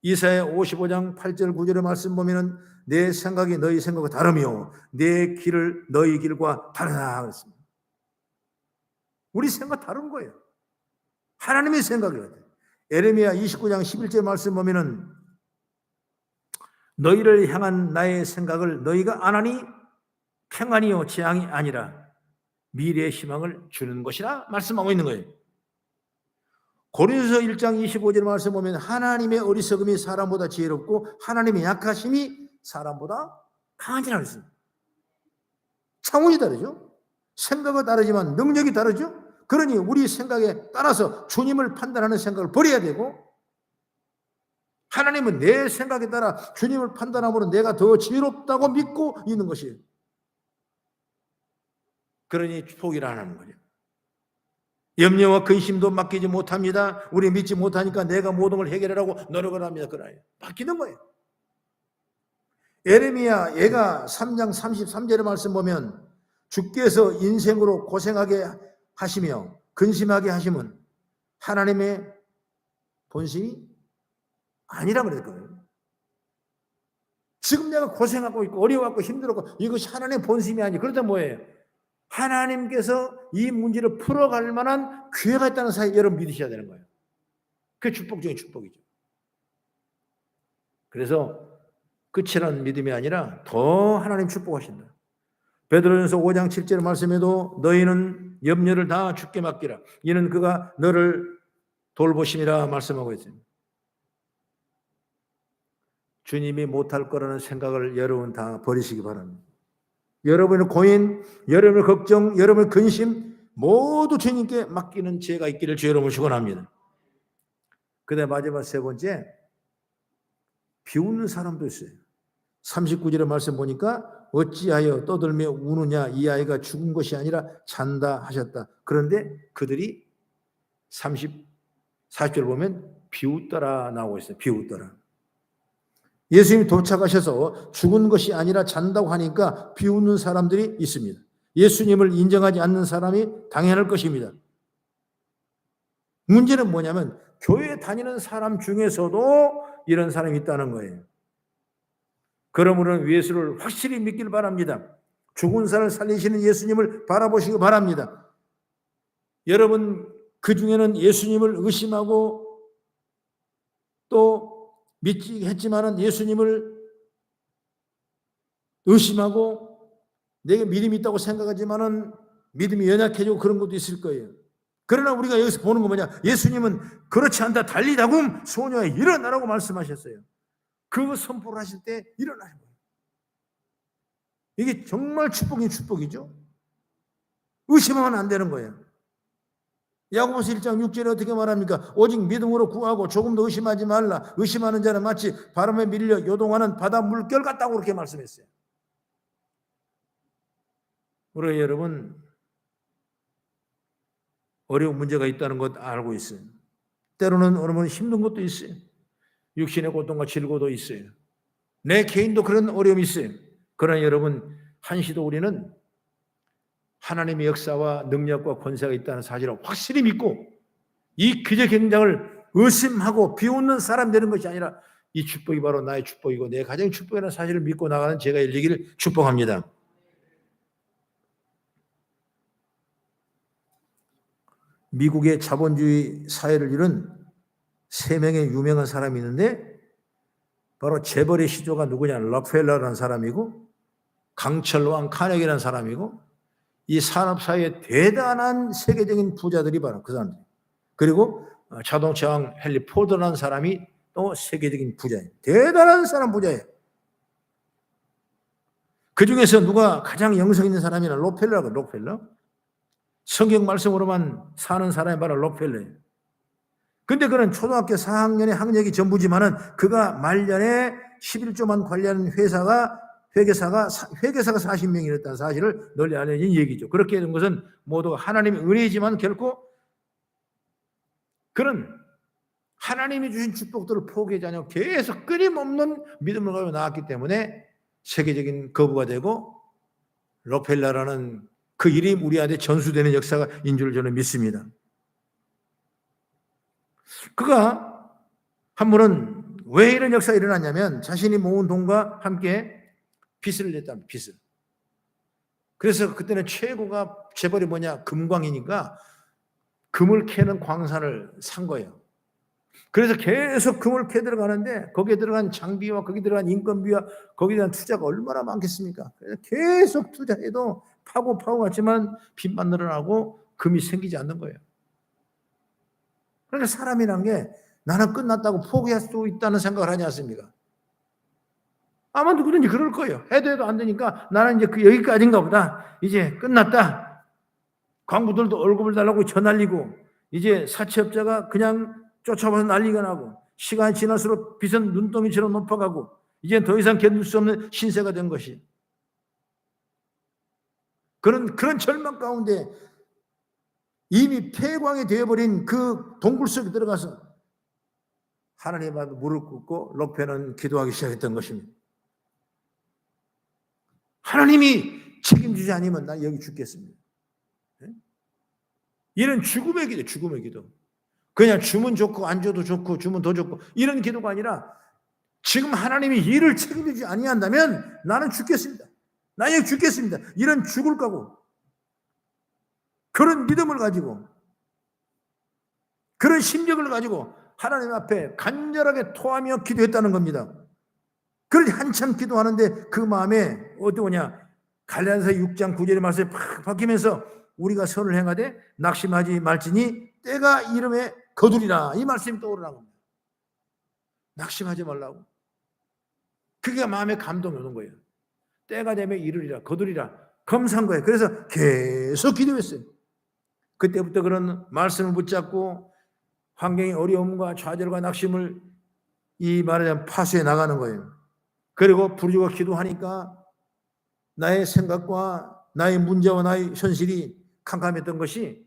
이사야 55장 8절 9절의 말씀 보면은 내 생각이 너희 생각과 다르며 내 길을 너희 길과 다르다 그랬습니다. 우리 생각 다른 거예요. 하나님의 생각이에요. 에레미야 29장 11절 말씀 보면은 너희를 향한 나의 생각을 너희가 안 하니 평안이요 재앙이 아니라 미래의 희망을 주는 것이라 말씀하고 있는 거예요. 고린도서 1장 25절 말씀 보면 하나님의 어리석음이 사람보다 지혜롭고 하나님의 약하심이 사람보다 강하니라 그랬습니다. 차원이 다르죠. 생각은 다르지만 능력이 다르죠. 그러니 우리 생각에 따라서 주님을 판단하는 생각을 버려야 되고 하나님은 내 생각에 따라 주님을 판단함으로 내가 더 지혜롭다고 믿고 있는 것이에요. 그러니 포기를 안 하는 거죠. 염려와 근심도 맡기지 못합니다. 우리 믿지 못하니까 내가 모든 걸 해결하라고 노력을 합니다. 그러나요? 맡기는 거예요. 에레미야 얘가 3장 33절의 말씀 보면 주께서 인생으로 고생하게 하시며 근심하게 하심은 하나님의 본심이 아니라 그랬거든요. 지금 내가 고생하고 있고 어려워하고 힘들었고 이것이 하나님의 본심이 아니에요. 그러다 뭐예요? 하나님께서 이 문제를 풀어갈 만한 기회가 있다는 사실 여러분 믿으셔야 되는 거예요. 그게 축복 중에 축복이죠. 그래서 끝이라는 믿음이 아니라 더 하나님 축복하신다. 베드로전서 5장 7절 말씀에도 너희는 염려를 다 주께 맡기라. 이는 그가 너를 돌보심이라 말씀하고 있습니다. 주님이 못할 거라는 생각을 여러분 다 버리시기 바랍니다. 여러분의 고민, 여러분의 걱정, 여러분의 근심 모두 주님께 맡기는 지혜가 있기를 주 여러분을 축원합니다. 그다음 마지막 세 번째, 비웃는 사람도 있어요. 39절의 말씀 보니까 어찌하여 떠들며 우느냐 이 아이가 죽은 것이 아니라 잔다 하셨다. 그런데 그들이 40절 보면 비웃더라 나오고 있어요. 비웃더라. 예수님이 도착하셔서 죽은 것이 아니라 잔다고 하니까 비웃는 사람들이 있습니다. 예수님을 인정하지 않는 사람이 당연할 것입니다. 문제는 뭐냐면 교회 다니는 사람 중에서도 이런 사람이 있다는 거예요. 그러므로 예수를 확실히 믿길 바랍니다. 죽은 사람을 살리시는 예수님을 바라보시기 바랍니다. 여러분, 그 중에는 예수님을 의심하고 또 믿지 했지만은 예수님을 의심하고 내게 믿음이 있다고 생각하지만은 믿음이 연약해지고 그런 것도 있을 거예요. 그러나 우리가 여기서 보는 건 뭐냐? 예수님은 그렇지 않다. 달리다금 소녀야 일어나라고 말씀하셨어요. 그 선포를 하실 때 일어나는 거예요. 이게 정말 축복이죠. 의심하면 안 되는 거예요. 야고보서 1장 6절에 어떻게 말합니까? 오직 믿음으로 구하고 조금도 의심하지 말라. 의심하는 자는 마치 바람에 밀려 요동하는 바다 물결 같다고 그렇게 말씀했어요. 우리 여러분, 어려운 문제가 있다는 것 알고 있어요. 때로는 여러분 힘든 것도 있어요. 육신의 고통과 질고도 있어요. 내 개인도 그런 어려움이 있어요. 그러나 여러분, 한시도 우리는 하나님의 역사와 능력과 권세가 있다는 사실을 확실히 믿고 이 기적 행장을 의심하고 비웃는 사람 되는 것이 아니라 이 축복이 바로 나의 축복이고 내 가정의 축복이라는 사실을 믿고 나가는 제가 일리기를 축복합니다. 미국의 자본주의 사회를 이룬 3명의 유명한 사람이 있는데 바로 재벌의 시조가 누구냐? 록펠러라는 사람이고 강철왕 카네기라는 사람이고 이 산업사회의 대단한 세계적인 부자들이 바로 그 사람들. 그리고 자동차왕 헨리 포드라는 사람이 또 세계적인 부자예요. 대단한 사람 부자예요. 그 중에서 누가 가장 영성 있는 사람이나 록펠러. 성경 말씀으로만 사는 사람이 바로 록펠러예요. 근데 그는 초등학교 4학년의 학력이 전부지만은 그가 말년에 11조만 관리하는 회계사가 40명이었다는 사실을 널리 알려진 얘기죠. 그렇게 된 것은 모두가 하나님의 은혜이지만 결코 그는 하나님이 주신 축복들을 포기하지 않고 계속 끊임없는 믿음을 가지고 나왔기 때문에 세계적인 거부가 되고 록펠러라는 그 이름이 우리한테 전수되는 역사가 인 줄 저는 믿습니다. 그가 한 번은 왜 이런 역사가 일어났냐면 자신이 모은 돈과 함께 빚을 냈답니다. 빚을. 그래서 그때는 최고가 재벌이 뭐냐? 금광이니까 금을 캐는 광산을 산 거예요. 그래서 계속 금을 캐 들어가는데 거기에 들어간 장비와 거기에 들어간 인건비와 거기에 대한 투자가 얼마나 많겠습니까? 그래서 계속 투자해도 파고 갔지만 빚만 늘어나고 금이 생기지 않는 거예요. 그러니까 사람이란 게 나는 끝났다고 포기할 수 있다는 생각을 하지 않습니까? 아마 누구든지 그럴 거예요. 해도 안 되니까 나는 이제 여기까지인가 보다. 이제 끝났다. 광부들도 월급을 달라고 전날리고 이제 사채업자가 그냥 쫓아와서 난리가 나고 시간이 지날수록 빚은 눈더미처럼 높아가고 이제 더 이상 견딜 수 없는 신세가 된 것이. 그런 절망 가운데 이미 폐광이 되어버린 그 동굴 속에 들어가서 하나님 앞에 무릎 꿇고 록펠러는 기도하기 시작했던 것입니다. 하나님이 책임지지 않으면 난 여기 죽겠습니다. 이런 죽음의 기도. 그냥 주면 좋고 안 줘도 좋고 주면 더 좋고 이런 기도가 아니라 지금 하나님이 일을 책임지지 아니한다면 나는 죽겠습니다. 나 여기 죽겠습니다. 이런 죽을 거고 그런 믿음을 가지고 그런 심정을 가지고 하나님 앞에 간절하게 토하며 기도했다는 겁니다. 그런데 한참 기도하는데 그 마음에 어떠냐? 갈라디아서 6장 9절의 말씀이 팍 바뀌면서 우리가 선을 행하되 낙심하지 말지니 때가 이름에 거두리라 이 말씀이 떠오르는 겁니다. 낙심하지 말라고. 그게 마음에 감동이 오는 거예요. 때가 되면 이르리라 거두리라 검사한 거예요. 그래서 계속 기도했어요. 그때부터 그런 말씀을 붙잡고 환경의 어려움과 좌절과 낙심을 이 말하자면 파수해 나가는 거예요. 그리고 부르짖어 기도하니까 나의 생각과 나의 문제와 나의 현실이 캄캄했던 것이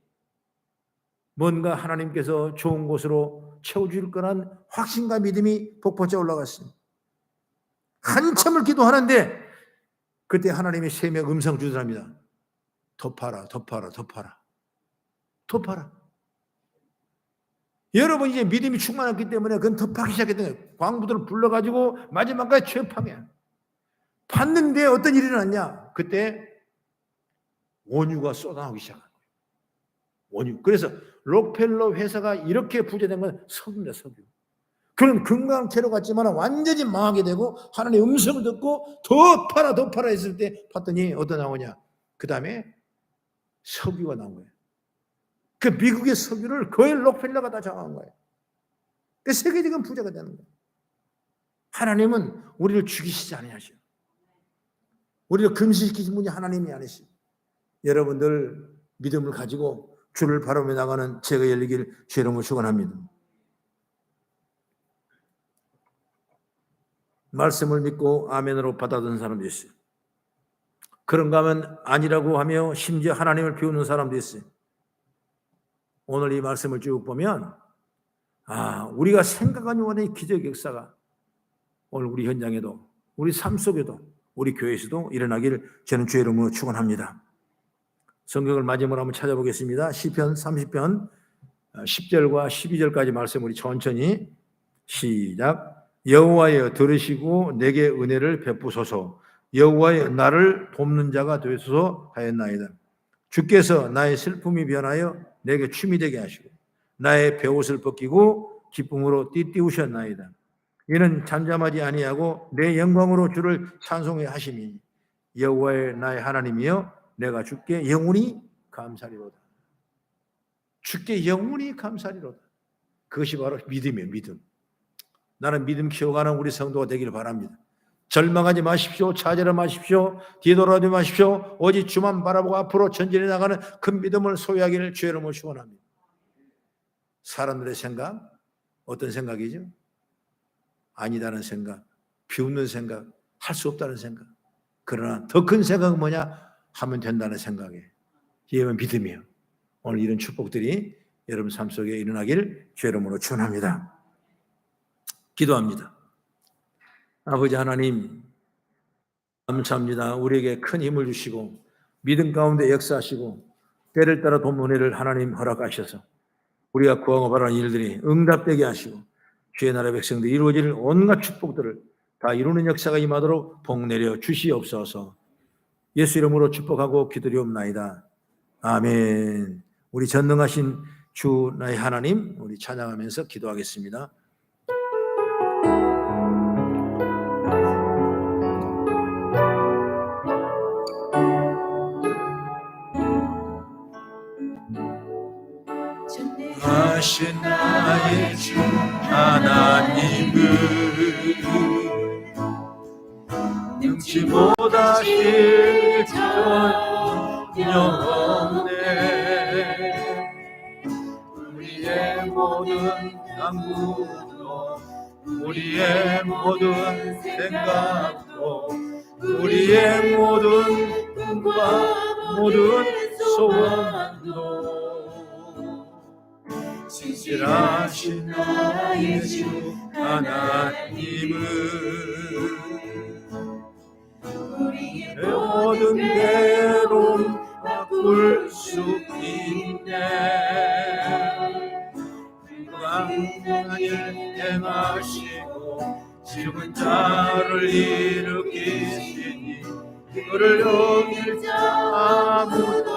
뭔가 하나님께서 좋은 곳으로 채워줄 거란 확신과 믿음이 폭포쳐 올라갔습니다. 한참을 기도하는데 그때 하나님이 새벽 음성 주더랍니다. 더 팔아. 여러분 이제 믿음이 충만했기 때문에 그건 덮하기 시작했던 거예요. 광부들을 불러가지고 마지막까지 취업하게. 봤는데 어떤 일이 일어났냐? 그때 원유가 쏟아나오기 시작한 거예요. 원유. 그래서 록펠러 회사가 이렇게 부자된 건 석유입니다. 석유. 그런 건강한 채로 같지만 완전히 망하게 되고 하나님의 음성을 듣고 더 팔아 했을 때 봤더니 어떤 나오냐? 그 다음에 석유가 나온 거예요. 그 미국의 석유를 거의 록펠러가 다 장악한 거예요. 그 세계적인 부자가 되는 거예요. 하나님은 우리를 죽이시지 않으셔. 우리를 금시시키신 분이 하나님이 아니시. 여러분들 믿음을 가지고 주를 바라보며 나가는 죄가 열리길 주의 이름으로 축원합니다. 말씀을 믿고 아멘으로 받아든 사람도 있어요. 그런가 하면 아니라고 하며 심지어 하나님을 비우는 사람도 있어요. 오늘 이 말씀을 쭉 보면 우리가 생각하는 원의 기적 역사가 오늘 우리 현장에도 우리 삶 속에도 우리 교회에서도 일어나기를 저는 주의 이름으로 축원합니다. 성경을 마지막으로 한번 찾아보겠습니다. 시편 30편 10절과 12절까지 말씀 우리 천천히 시작. 여호와여 들으시고 내게 은혜를 베푸소서. 여호와여 나를 돕는 자가 되소서 하였나이다. 주께서 나의 슬픔이 변하여 내게 춤이 되게 하시고 나의 베옷을 벗기고 기쁨으로 띠띠우셨나이다. 이는 잠잠하지 아니하고 내 영광으로 주를 찬송해 하심이니 여호와의 나의 하나님이여 내가 주께 영원히 감사리로다. 주께 영원히 감사리로다. 그것이 바로 믿음이에요. 믿음. 나는 믿음 키워가는 우리 성도가 되기를 바랍니다. 절망하지 마십시오. 좌절하지 마십시오. 뒤돌아가지 마십시오. 오직 주만 바라보고 앞으로 전진해 나가는 큰 믿음을 소유하기를 주의 이름으로 축원합니다. 사람들의 생각, 어떤 생각이죠? 아니다는 생각, 비웃는 생각, 할 수 없다는 생각. 그러나 더 큰 생각은 뭐냐? 하면 된다는 생각이에요. 이게 믿음이에요. 오늘 이런 축복들이 여러분 삶 속에 일어나길 주의 이름으로 축원합니다. 기도합니다. 아버지 하나님 감사합니다. 우리에게 큰 힘을 주시고 믿음 가운데 역사하시고 때를 따라 돕는 은혜를 하나님 허락하셔서 우리가 구하고 바라는 일들이 응답되게 하시고 주의 나라 백성들이 이루어질 온갖 축복들을 다 이루는 역사가 임하도록 복 내려 주시옵소서. 예수 이름으로 축복하고 기도리옵나이다. 아멘. 우리 전능하신 주 나의 하나님 우리 찬양하면서 기도하겠습니다. 하신 나의 주 하나님은 능치 못하실 전영원해 우리의 모든 강구도 우리의 모든 생각도 우리의 모든 꿈과 모든 소원도 진실하신 나의 주 하나님은 우리의 모든 괴로움 바꿀 수 있네. 불가능한 일 행하시고 죽은 자를 일으키시니 그를 넘길 자 아무도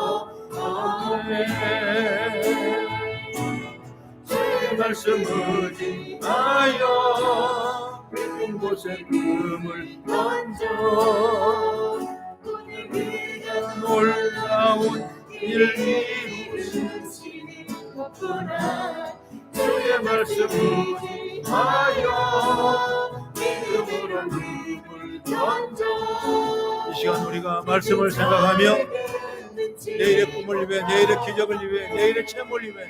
없네. 말씀을 의지하여 깊은 곳에 꿈을 던져 놀라운 일을 이루시니 주의 말씀을 의지하여 믿음으로 꿈을 던져. 이 시간 우리가 말씀을 생각하며 내일의 꿈을 위해 내일의 기적을 위해 내일의 체험을 위해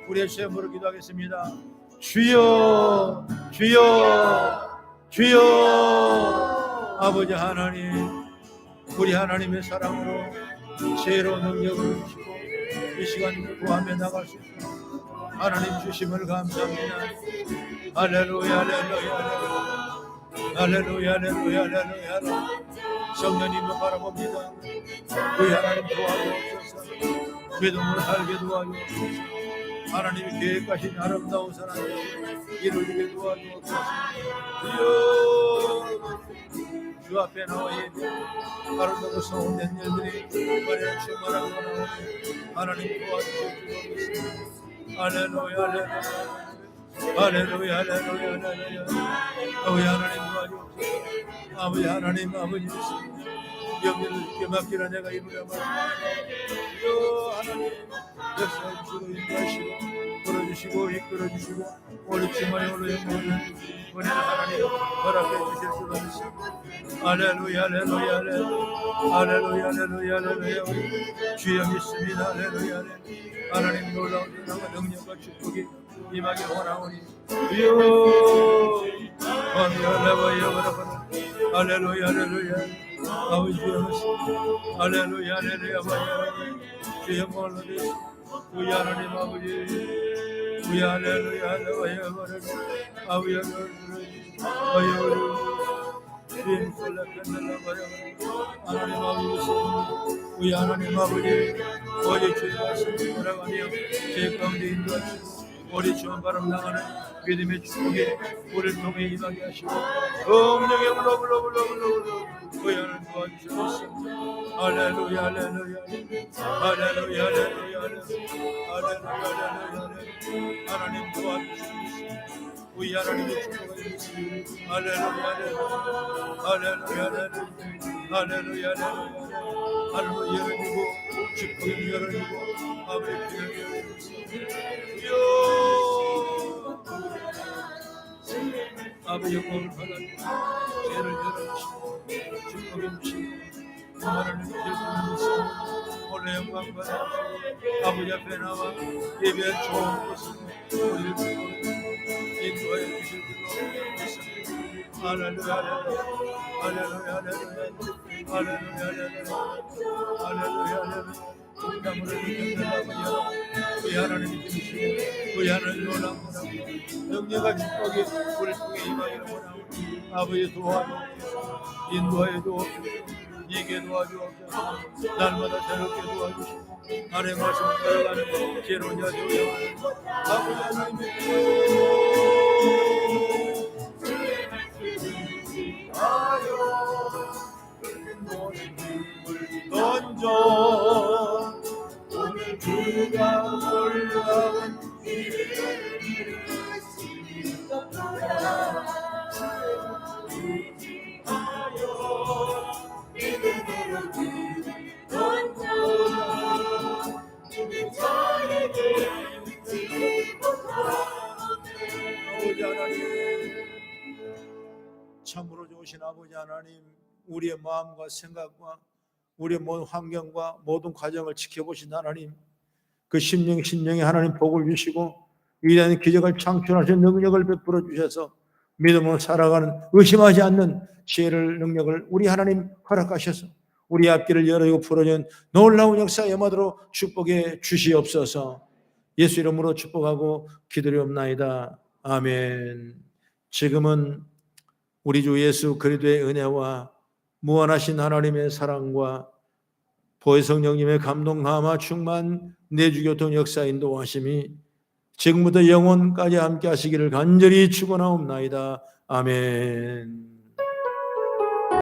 우리의 체험으로 기도하겠습니다. 주여 주여 주여. 아버지 하나님 우리 하나님의 사랑으로 새로운 능력을 주시고 이 시간 구하며 나갈 수 있도록 하나님 주심을 감사합니다. 할렐루야 할렐루야 할렐루야 할렐루야 할렐루야. 성령님을 바라봅니다. 우리 하나님 도와주옵소서. 믿음을 살게 도와주옵소서. 하나님이 계획하신 아름다운 선한 이루어지게 도와주옵소서. 주여 주 앞에 나와 예배 아름다고 소원된 일들이 말에 충만하고 나오니 하나님 도와주옵소서. 할렐루야 할렐루야 할렐루야 할렐루야. 아버지 하나님 도와주옵소서. 아버지 하나님 아버지 영혼을 깊게 맡기라 내가 이루려 말씀하시오. 하나님 역사해 주시고 인도하시고 끌어주시고 이끌어주시고 우리 주말에 오늘 영혼을 은혜를 하나님 허락해 주실 수가 있습니다. 할렐루야 할렐루야 할렐루야 할렐루야 할렐루야. 주여 믿습니다. 할렐루야 하나님 놀라운 은혜와 능력과 축복이 임하기 원하오니 주여 할렐루야 할렐루야. 아버지 주여 할렐루야 할렐루야. 주여 영광을 받으시오. 우리 하나님 아버지 우리 할렐루야 할렐루야. 아버지 하나님 아버지 우리 하나님 아버지 어제 주의 말씀을 돌아가며 제 가운데 인도하시고 우리 주원 바람 나가는 믿음의 축복에 우리를 통해 임하게 하시고 성령의 불러 우리 하나님 도와주셨습니다. 할렐루야 할렐루야 할렐루야 할렐루야 할렐루야. 하나님 도와주셨습니다. 우리 하나님의 축복을 주시옵소서. 할렐루야 할렐루야 할렐루야 할렐루야 열어주고 축복을 열어주고 아버지 귀를 열어주시옵소서. 아버지 영광을 받아주시고 죄를 열어주시고 축복을 주시고 하나님 예수님께서 오늘 영광 받아주시고 아버지 앞에 나와 예배할 좋은 것을 우리를 인도하여 주실 줄로 믿습니다. 할렐루야 할렐루야 할렐루야 할렐루야. 우리 하나님 주시고 우리 하나님 원하고 영예가 축복이 우리 통해 임하기를 원하고 아버지 도와주옵소서. 인도하여 주옵소서. 이게 도와주옵소서. 날마다 새롭게 도와주시고 하나님의 말씀 따라가는 지혜로운 자 되어 아버지 하나님 던져 오늘 그가 올라온 아버지 하나님 참으로 좋으신 아버지 하나님 우리의 마음과 생각과 우리의 모든 환경과 모든 과정을 지켜보신 하나님 그 심령에 하나님 복을 주시고 위대한 기적을 창출하신 능력을 베풀어 주셔서 믿음으로 살아가는 의심하지 않는 지혜를 능력을 우리 하나님 허락하셔서 우리 앞길을 열어주고 풀어준 놀라운 역사 예마도록 축복해 주시옵소서. 예수 이름으로 축복하고 기도리옵나이다. 아멘. 지금은 우리 주 예수 그리스도의 은혜와 무한하신 하나님의 사랑과 보혜 성령님의 감동 감화 충만 내주교통 역사 인도하심이 지금부터 영원까지 함께 하시기를 간절히 축원하옵나이다. 아멘.